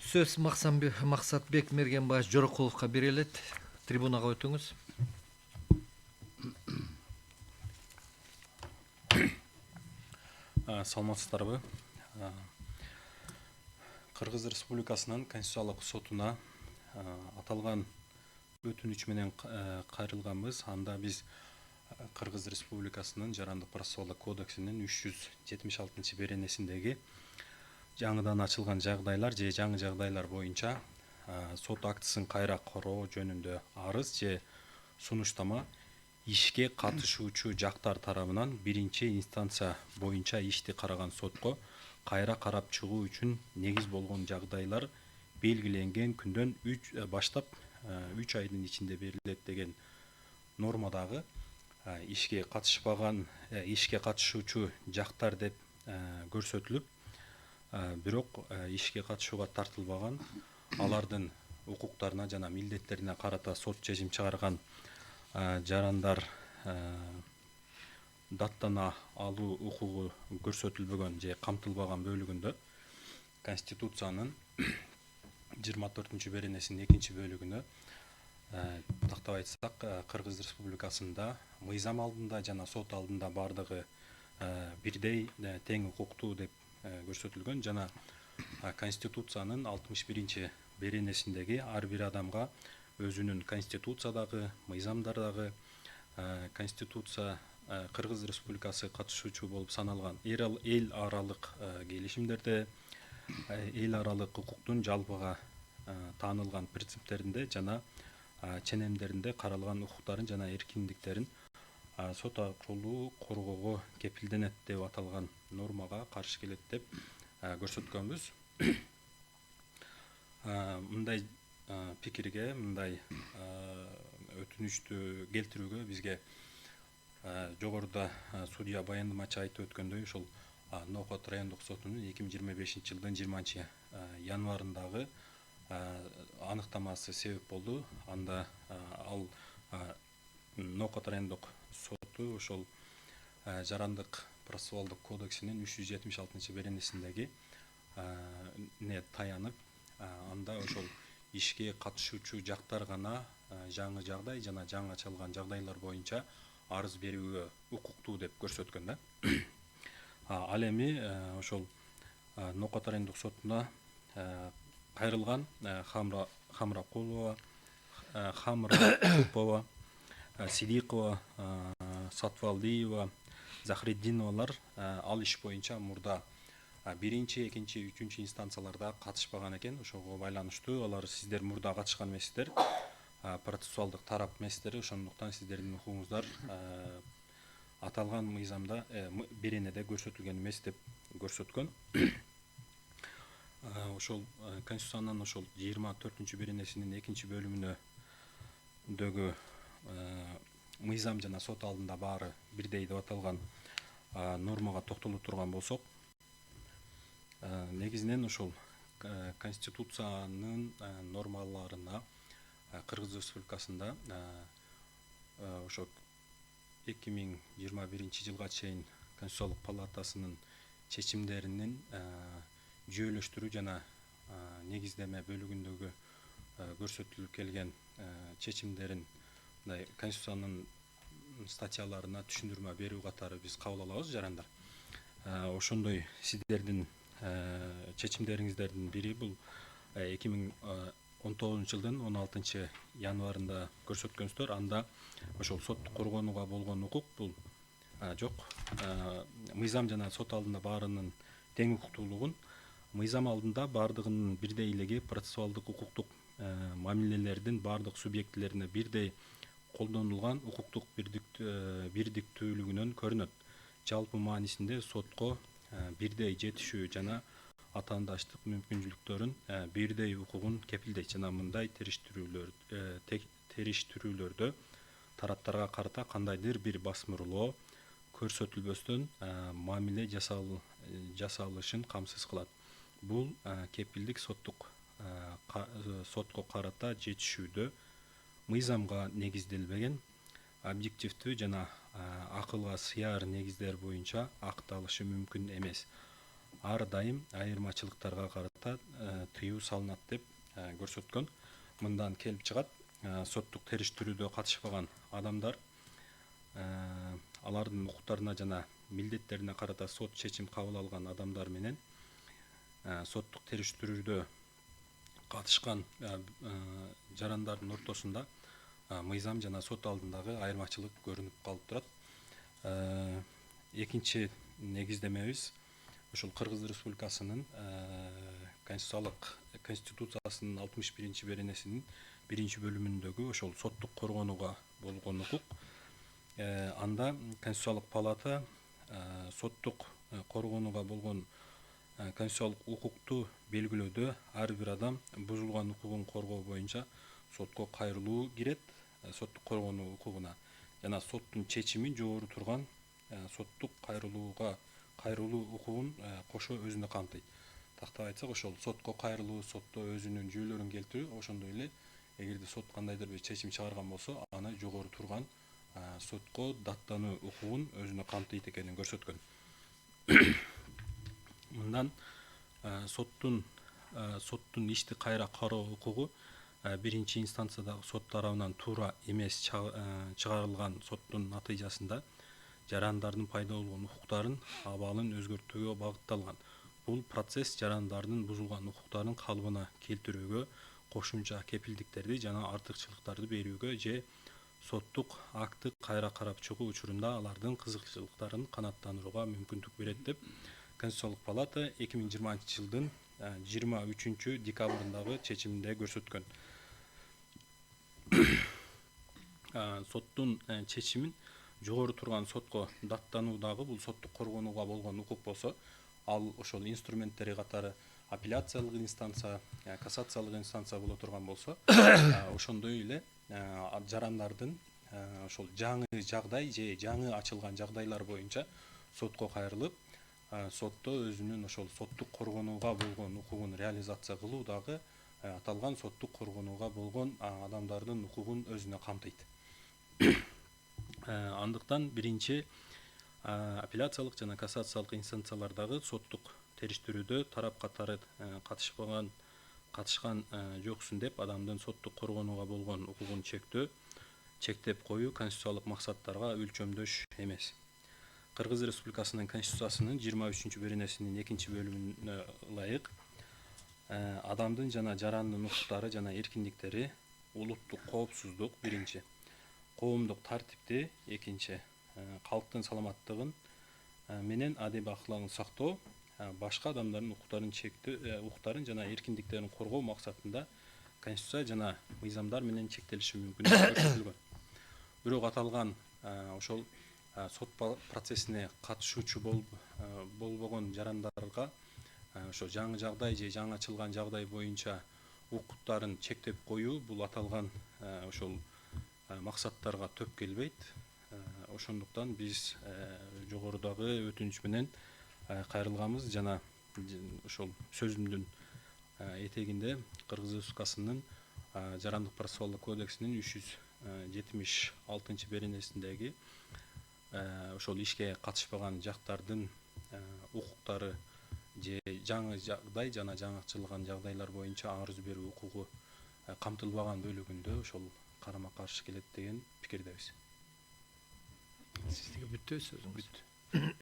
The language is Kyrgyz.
Сөз Максатбек Мергенбаев Жорокуловго берилет. Трибунага өтүңүз. Саламатсыздарбы? Кыргыз Республикасынын Конституциялык сотуна аталган өтүнүч менен кайрылганбыз. Анда биз Кыргыз Республикасынын Жарандык процессуалдык кодексинин 376 беренесиндеги жаңыдан ачылган жагдайлар же жаңы жагдайлар боюнча сот актысын кайра кароо жөнүндө арыз же сунуштама ишке катышуучу жактар тарабынан биринчи инстанция боюнча ишти караган сотко кайра карап чыгуу үчүн негиз болгон жагдайлар белгиленген күндөн баштап 3 айдын ичинде берилет деген нормадагы ишке катышпаган ишке катышуучу жактар деп көрсөтүлүп, бирок ишке катышууга тартылбаган алардын укуктарына жана милдеттерине карата сот чечим чыгарган жарандар даттана алуу укугу көрсөтүлбөгөн же камтылбаган бөлүгүндө Конституциянын 24 беренесинин 2 бөлүгүнө тактап айтсак, Кыргыз Республикасында мыйзам алдында жана сот алдында бардыгы бирдей тең укуктуу деп көрсөтүлгөн жана Конституциянын 61 беренесиндеги ар бир адамга өзүнүн Конституциядагы, мыйзамдардагы Конституция Кыргыз Республикасы катышуучу болуп саналган эл аралык келишимдерде, эл аралык укуктун жалпыга таанылган принциптеринде жана ченемдеринде каралган укуктарын жана эркиндиктерин сот аркылуу коргоого кепилденет деп аталган нормага каршы келет деп көрсөткөнбүз. Мындай пикирге, мындай өтүнүчтү келтирүүгө бизге жогоруда судья баяндамачы айтып өткөндөй, ошол Нокот райондук сотунун 2025 жылдын 20 январындагы аныктамасы себеп болду. Анда ал Нокот райондук соту ошол Жарандык процессуалдык кодексинин 376 беренесиндеги не таянып, анда ошол ишке катышуучу жактар гана жаңы жагдай жана жаңы ачылган жагдайлар боюнча арыз берүүгө укуктуу деп көрсөткөн да. Ал эми ошол Нокот райондук сотуна кайрылган Хамракулова, Сидикова, Сатвалдиева, Захриддиновалар ал иш боюнча мурда биринчи, экинчи, үчүнчү инстанцияларда катышпаган экен. Ошого байланыштуу алар сиздер мурда катышкан эмессиздер, процессуалдык тарап эмессиздер, ошондуктан сиздердин укугуңуздар аталган мыйзамда беренеде көрсөтүлгөн эмес деп көрсөткөн. Ошол Конституциянын ошол 24 беренесинин 2 бөлүмүнөдөгү мыйзам жана сот алдында баары бирдей деп аталган нормага токтоло турган болсок, негизинен ошол Конституциянын нормаларына Кыргыз Республикасында ошо 2021 жылга чейин Конституциялык палатасынын чечимдеринин жүйөлөштүрүү жана негиздеме бөлүгүндөгү көрсөтүлүп келген чечимдерин Конституциянын статьяларына түшүндүрмө берүү катары биз кабыл алабыз, жарандар. Ошондой сиздердин чечимдериңиздердин бири бул 2019 жылдын 16 январында көрсөткөнсүздөр. Анда ошол соттук коргонууга болгон укук бул жок. Мыйзам жана сот алдында баарынын тең укуктуулугун, мыйзам алдында баардыгынын бирдейлиги процессуалдык укуктук мамилелердин баардык субъектилерине бирдей колдонулган укуктук бирдиктүүлүгүнөн көрүнөт. Жалпы маанисинде сотко бирдей жетишүү жана атаандаштык мүмкүнчүлүктөрүн бирдей укугун кепилдейт жана мындай териштирүүлөрдө тараптарга карата кандайдыр бир басмырлоо көрсөтүлбөстөн мамиле жасалышын камсыз кылат. Бул кепилдик сотко карата жетишүүдө мыйзамга негизделбеген объективдүү жана акылга сыяр негиздер боюнча акталышы мүмкүн эмес. ар дайым айырмачылыктарга карата тыюу салынат деп көрсөткөн. Мындан келип чыгат, соттук териштирүүдө катышпаган адамдар алардын укуктарына жана милдеттерине карата сот чечим кабыл алган адамдар менен соттук териштирүүдө катышкан жарандардын ортосунда мыйзам жана сот алдындагы айырмачылык көрүнүп калып турат. Экинчи негиздемебиз ошол Кыргыз Республикасынын конституциясынын 61 беренесинин 1 бөлүмүндөгү ошол соттук коргонууга болгон укук. Анда Конституциялык палата соттук коргонууга болгон конституциялык укукту белгилөөдө ар бир адам бузулган укугун коргоо боюнча сотко кайрылуу кирет. Соттук коргонуу укугуна жана соттун чечимин жогору турган соттук кайрылуу укугун кошо өзүнө камтыйт. Тактап айтсак, ошол сотко кайрылуу, сотто өзүнүн жүйөлөрүн келтирүү, ошондой эле эгерде сот кандайдыр бир чечим чыгарган болсо, аны жогору турган сотко даттануу укугун өзүнө камтыйт экенин көрсөткөн. Мындан соттун ишти кайра кароо укугу биринчи инстанциядагы сот тарабынан туура эмес чыгарылган соттун натыйжасында жарандардын пайда болгон укуктарын абалын өзгөртүүгө багытталган. Бул процесс жарандардын бузулган укуктарын калыбына келтирүүгө, кошумча кепилдиктерди жана артыкчылыктарды берүүгө же соттук акты кайра карап чыгуу учурунда алардын кызыкчылыктарын канааттандырууга мүмкүндүк берет деп Конституциялык палата 2020 жылдын 23 декабрындагы чечиминде көрсөткөн. Соттун чечимин жогору турган сотко даттануудагы бул соттук коргонууга болгон укук болсо, ал ошол инструменттери катары апелляциялык инстанция, кассациялык инстанция боло турган болсо, ошондой эле жарандардын ошол жаңы жагдай же жаңы ачылган жагдайлар боюнча сотко кайрылып, сотто өзүнүн ошол соттук коргонууга болгон укугун реализация кылуу дагы аталган соттук коргонууга болгон адамдардын укугун өзүнө камтыйт. Андыктан биринчи апелляциялык жана кассациялык инстанциялардагы соттук териштирүүдө тарап катары катышкан жоксун деп адамдын соттук коргонууга болгон укугун чектеп коюу конституциялык максаттарга өлчөмдөш эмес. Кыргыз Республикасынын Конституциясынын 23 беренесинин 2 бөлүмүнө ылайык адамдын жана жарандын укуктары жана эркиндиктери улуттук коопсуздук биринчи, коомдук тартипти экинчи, калктын саламаттыгын менен адеби аклагын сактоо, башка адамдардын укуктарын жана эркиндиктерин коргоо максатында Конституция жана мыйзамдар менен чектелиши мүмкүн көрсөтүлгөн. Бирок аталган ошол сот процессине катышуучу болбогон жарандарга ошо жаңы жагдай же жаңы ачылган жагдай боюнча укуктарын чектеп коюу бул аталган ошол максаттарга төп келбейт. Ошондуктан биз жогорудагы өтүнүч менен кайрылганбыз жана ошол сөзүмдүн этегинде Кыргыз Республикасынын Жарандык процессуалдык кодексинин 376 беренесиндеги ошол ишке катышпаган жактардын укуктары же жаңы жагдай жана жаңы ачылган жагдайлар боюнча арыз берүү укугу камтылбаган бөлүгүндө ошол карама каршы келет деген пикирдебиз. Сиздики бүттү сөзүңүз.